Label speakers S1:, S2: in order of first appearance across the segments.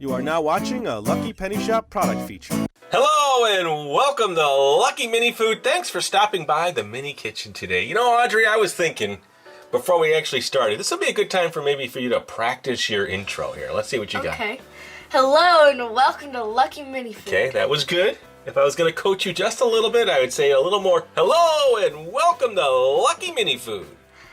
S1: You are now watching a Lucky Penny Shop product feature.
S2: Hello and welcome to Lucky Mini Food. Thanks for stopping by the mini kitchen today. You know, Audrey, I was thinking before we actually started, this would be a good time for you to practice your intro here. Let's see what you got.
S3: Okay. Hello and welcome to Lucky Mini Food.
S2: Okay, that was good. If I was going to coach you just a little bit, I would say a little more. Hello and welcome to Lucky Mini Food.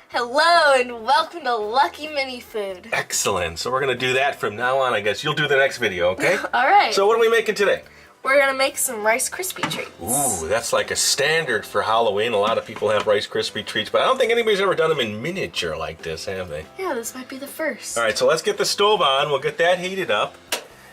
S3: Hello and welcome to Lucky Mini Food.
S2: Excellent. So we're going to do that from now on, I guess. You'll do the next video, okay?
S3: All right.
S2: So what are we making today?
S3: We're going to make some Rice Krispie treats.
S2: Ooh, that's like a standard for Halloween. A lot of people have Rice Krispie treats, but I don't think anybody's ever done them in miniature like this, have they?
S3: Yeah, this might be the first.
S2: All right, so let's get the stove on. We'll get that heated up.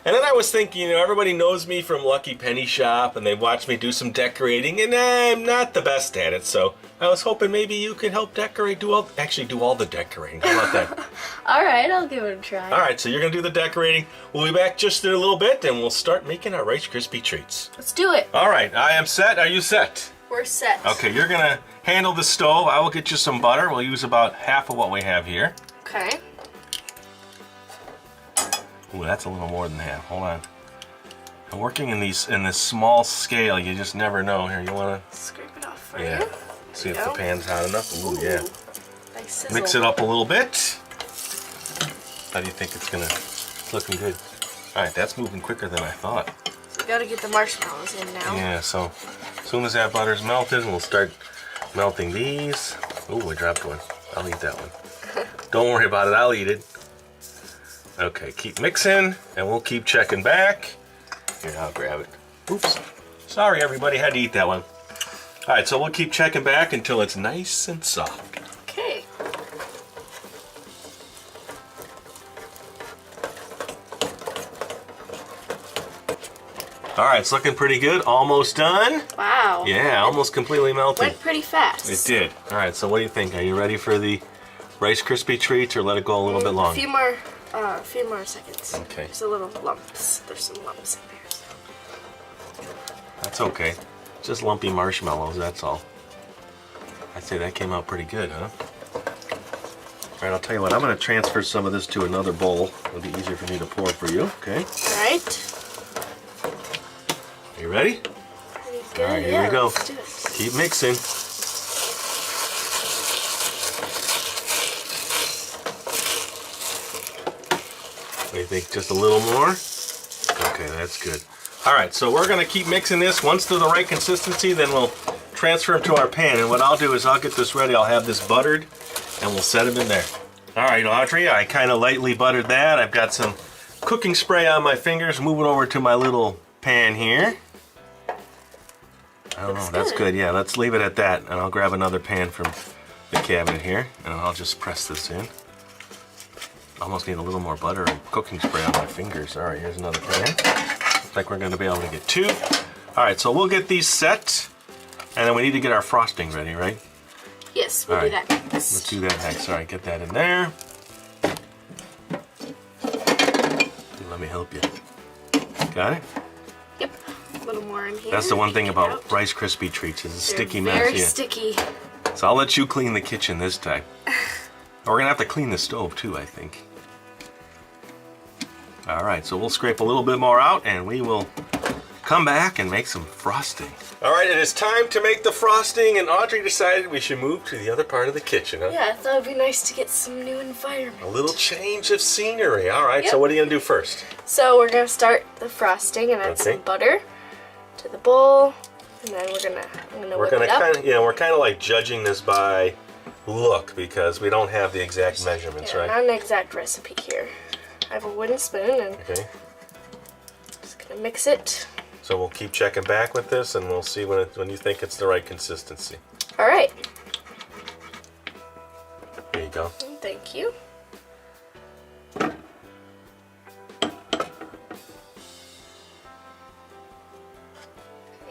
S2: And then I was thinking, you know, everybody knows me from Lucky Penny Shop, and they watch me do some decorating, and I'm not the best at it. So I was hoping maybe you could help decorate, do all the decorating. How about that?
S3: All right, I'll give it a try.
S2: All right, so you're going to do the decorating. We'll be back just in a little bit, and we'll start making our Rice Krispie treats.
S3: Let's do it.
S2: All right, I am set. Are you set?
S3: We're set.
S2: Okay, you're going to handle the stove. I will get you some butter. We'll use about half of what we have here.
S3: Okay.
S2: Ooh, that's a little more than half. Hold on. I'm working in this small scale. You just never know. Here, you want to
S3: Scrape it off for
S2: yeah.
S3: you.
S2: See if the pan's hot enough. Ooh, yeah.
S3: Nice sizzle.
S2: Mix it up a little bit. How do you think it's gonna? It's looking good. All right, that's moving quicker than I thought.
S3: So we gotta get the marshmallows in now.
S2: Yeah. So as soon as that butter's melted, we'll start melting these. Ooh, I dropped one. I'll eat that one. Don't worry about it. I'll eat it. Okay, keep mixing, and we'll keep checking back. Here, I'll grab it. Oops. Sorry, everybody, had to eat that one. All right, so we'll keep checking back until it's nice and soft.
S3: Okay.
S2: All right, it's looking pretty good. Almost done.
S3: Wow.
S2: Yeah, almost completely melted.
S3: Went pretty fast.
S2: It did. All right, so what do you think? Are you ready for the Rice Krispie treats, or let it go a little bit longer?
S3: A few more seconds.
S2: Okay.
S3: There's a little lumps. There's some lumps in there. So.
S2: That's okay. Just lumpy marshmallows, that's all. I'd say that came out pretty good, huh? All right, I'll tell you what. I'm going to transfer some of this to another bowl. It'll be easier for me to pour for you, okay?
S3: All right.
S2: Are you ready?
S3: Pretty good.
S2: All right, here
S3: yeah,
S2: we go.
S3: let's do it.
S2: Keep mixing. What do you think? Just a little more? Okay, that's good. All right, so we're going to keep mixing this. Once they're the right consistency, then we'll transfer them to our pan. And what I'll do is I'll get this ready. I'll have this buttered, and we'll set them in there. All right, Audrey, I kind of lightly buttered that. I've got some cooking spray on my fingers. Move it over to my little pan here. I don't know, that's good. Yeah, let's leave it at that. And I'll grab another pan from the cabinet here, and I'll just press this in. Almost need a little more butter and cooking spray on my fingers. All right, here's another pan. Looks like we're going to be able to get two. All right, so we'll get these set, and then we need to get our frosting ready, right?
S3: Yes, we'll do that next.
S2: Let's do that next. All right, get that in there. Let me help you. Got it?
S3: Yep. A little more in here.
S2: That's the one thing
S3: Take it
S2: about
S3: out.
S2: Rice Krispie treats. It's a
S3: They're
S2: sticky mess.
S3: very
S2: Yeah.
S3: sticky.
S2: So I'll let you clean the kitchen this time. We're going to have to clean the stove too, I think. All right, so we'll scrape a little bit more out, and we will come back and make some frosting. All right, it is time to make the frosting, and Audrey decided we should move to the other part of the kitchen, huh?
S3: Yeah, I thought it'd be nice to get some new environment.
S2: A little change of scenery. All right,
S3: Yep.
S2: so what are you going to do first?
S3: So we're gonna start the frosting and add
S2: Okay.
S3: some butter to the bowl, and then I'm gonna whip it up.
S2: We're kind of like judging this by look, because we don't have the exact measurements,
S3: Yeah,
S2: right?
S3: not an exact recipe here. I have a wooden spoon and
S2: Okay.
S3: just gonna mix it.
S2: So we'll keep checking back with this, and we'll see when you think it's the right consistency.
S3: All right.
S2: There you go.
S3: Thank you. There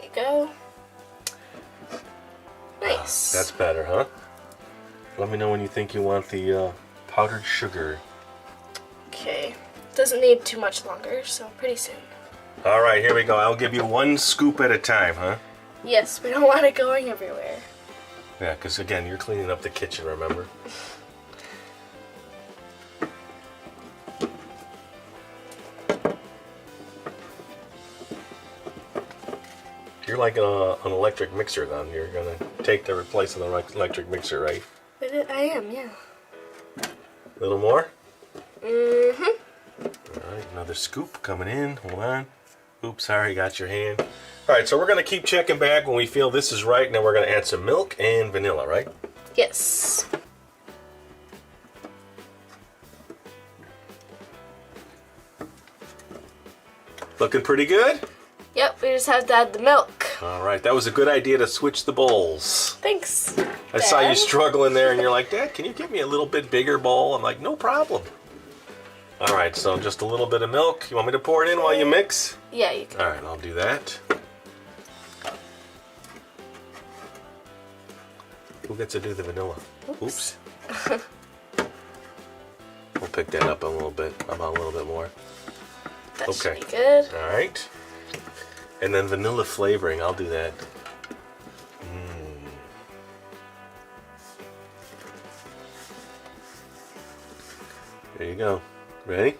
S3: you go. Nice.
S2: That's better, huh? Let me know when you think you want the powdered sugar.
S3: Okay. Doesn't need too much longer, so pretty soon.
S2: All right, here we go. I'll give you one scoop at a time, huh?
S3: Yes, we don't want it going everywhere.
S2: Yeah, because again, you're cleaning up the kitchen, remember? You're like an electric mixer then. You're gonna take the place of the electric mixer, right?
S3: I am, yeah.
S2: A little more?
S3: Mm-hmm.
S2: Alright, another scoop coming in. Hold on. Oops, sorry, got your hand. Alright, so we're gonna keep checking back when we feel this is right, and then we're gonna add some milk and vanilla, right?
S3: Yes.
S2: Looking pretty good?
S3: Yep, we just have to add the milk.
S2: Alright, that was a good idea to switch the bowls.
S3: Thanks.
S2: I saw you struggling there and you're like, Dad, can you give me a little bit bigger bowl? I'm like, no problem. Alright, so just a little bit of milk. You want me to pour it in while you mix?
S3: Yeah, you can.
S2: Alright, I'll do that. Who gets to do the vanilla? Oops. We'll pick that up a little bit, about a little bit more.
S3: That
S2: Okay.
S3: should be good.
S2: Alright. And then vanilla flavoring, I'll do that. There you go. Ready?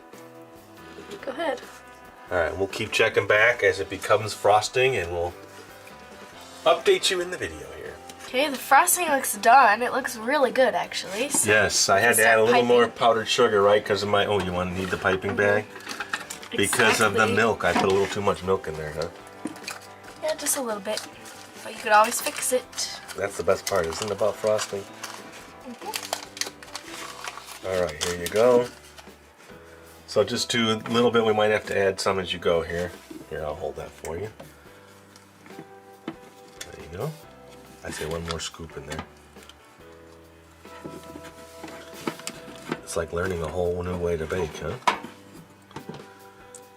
S3: Go ahead.
S2: Alright, we'll keep checking back as it becomes frosting and we'll update you in the video here.
S3: Okay, the frosting looks done. It looks really good, actually. So
S2: Yes, I had to add a little more powdered sugar, right? Because of my, oh, you want to need the piping bag? Because of the
S3: Exactly.
S2: milk. I put a little too much milk in there, huh?
S3: Yeah, just a little bit. But you could always fix it.
S2: That's the best part, isn't it, about frosting? Alright, here you go. So just do a little bit, we might have to add some as you go here. Here, I'll hold that for you. There you go. I'd say one more scoop in there. It's like learning a whole new way to bake, huh?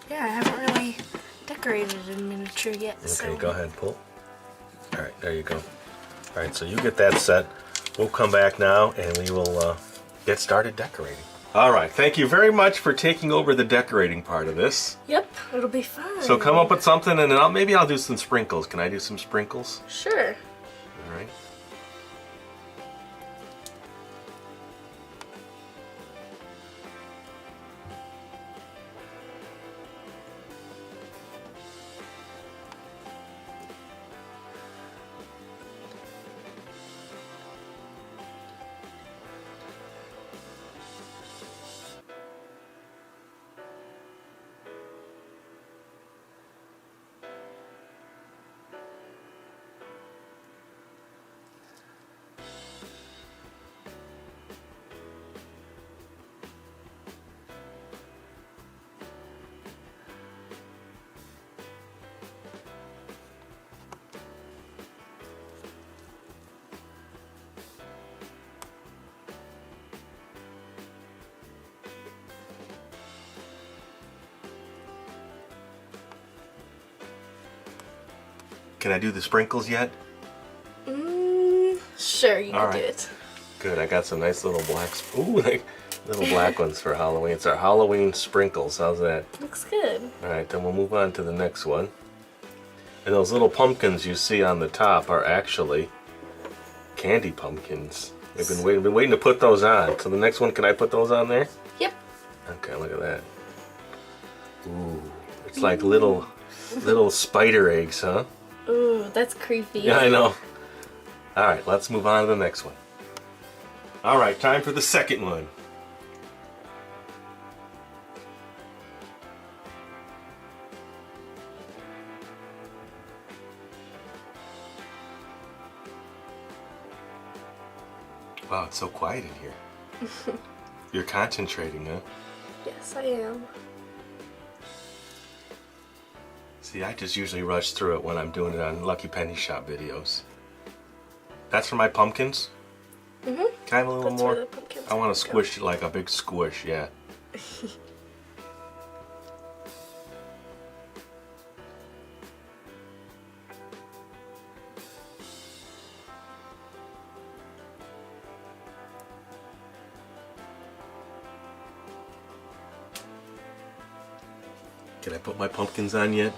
S3: Yeah, I haven't really decorated in miniature yet.
S2: Okay,
S3: so.
S2: go ahead, pull. Alright, there you go. Alright, so you get that set. We'll come back now and we will get started decorating. Alright, thank you very much for taking over the decorating part of this.
S3: Yep, it'll be fun.
S2: So come up with something and then maybe I'll do some sprinkles. Can I do some sprinkles?
S3: Sure.
S2: Alright. Can I do the sprinkles yet?
S3: Sure, you can
S2: All
S3: do
S2: right.
S3: it.
S2: Good, I got some nice little blacks. Ooh, like little black ones for Halloween. It's our Halloween sprinkles. How's that?
S3: Looks good.
S2: Alright, then we'll move on to the next one. And those little pumpkins you see on the top are actually candy pumpkins. We've been waiting to put those on. So the next one, can I put those on there?
S3: Yep.
S2: Okay, look at that. Ooh, it's like little spider eggs, huh?
S3: Ooh, that's creepy.
S2: Yeah, I know. Alright, let's move on to the next one. Alright, time for the second one. Wow, it's so quiet in here. You're concentrating, huh?
S3: Yes, I am.
S2: See, I just usually rush through it when I'm doing it on Lucky Penny Shop videos. That's for my pumpkins?
S3: Mm-hmm.
S2: Can I have a little
S3: That's
S2: more?
S3: where the pumpkins
S2: I want
S3: go.
S2: to squish it like a big squish, yeah. Can I put my pumpkins on yet?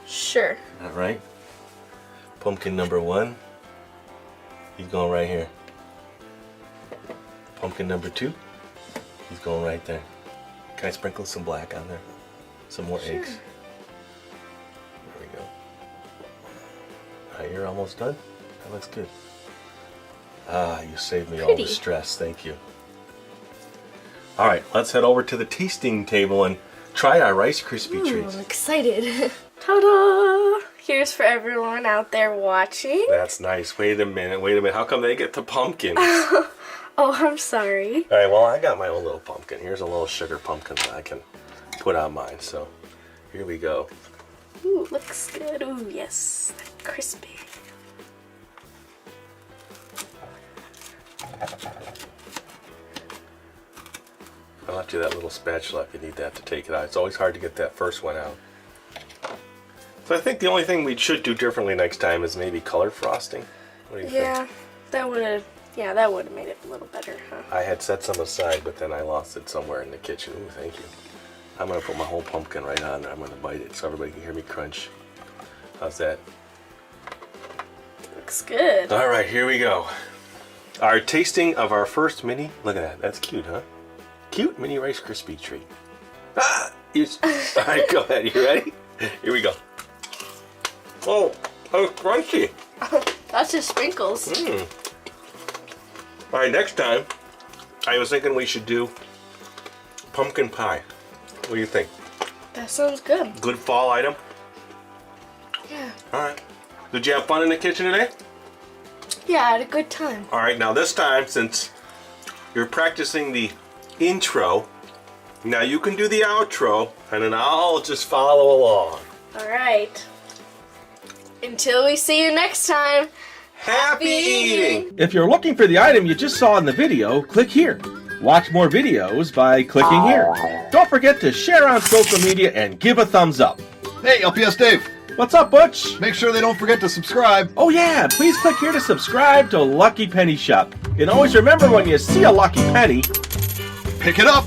S3: Sure.
S2: Alright. Pumpkin number 1. He's going right here. Pumpkin number 2. He's going right there. Can I sprinkle some black on there? Some more eggs. There we go. right, you're almost done. That looks good. Ah, you saved me all
S3: Pretty.
S2: the stress. Thank you. All right, let's head over to the tasting table and try our Rice Krispie treats.
S3: I'm excited. Ta-da! Here's for everyone out there watching.
S2: That's nice. Wait a minute. How come they get the pumpkins?
S3: Oh, I'm sorry.
S2: All right, well, I got my own little pumpkin. Here's a little sugar pumpkin that I can put on mine. So here we go.
S3: Ooh, looks good. Ooh, yes. Crispy.
S2: I left you that little spatula if you need that to take it out. It's always hard to get that first one out. So I think the only thing we should do differently next time is maybe color frosting. What do you think?
S3: Yeah, that would have made it a little better, huh?
S2: I had set some aside, but then I lost it somewhere in the kitchen. Ooh, thank you. I'm going to put my whole pumpkin right on there. I'm going to bite it so everybody can hear me crunch. How's that?
S3: Looks good.
S2: All right, here we go. Our tasting of our first mini. Look at that. That's cute, huh? Cute mini Rice Krispie treat. Ah! All right, go ahead. You ready? Here we go. Oh, that was crunchy.
S3: That's just sprinkles.
S2: All right, next time, I was thinking we should do pumpkin pie. What do you think?
S3: That sounds good.
S2: Good fall item?
S3: Yeah.
S2: All right. Did you have fun in the kitchen today?
S3: Yeah, I had a good time.
S2: All right, now this time, since you're practicing the intro, now you can do the outro, and then I'll just follow along.
S3: All right. Until we see you next time.
S2: Happy eating!
S4: If you're looking for the item you just saw in the video, click here. Watch more videos by clicking here. Don't forget to share on social media and give a thumbs up.
S5: Hey, LPS Dave,
S4: What's up, Butch?
S5: make sure they don't forget to subscribe.
S4: Oh yeah, please click here to subscribe to Lucky Penny Shop. And always remember, when you see a lucky penny,
S5: Pick it up.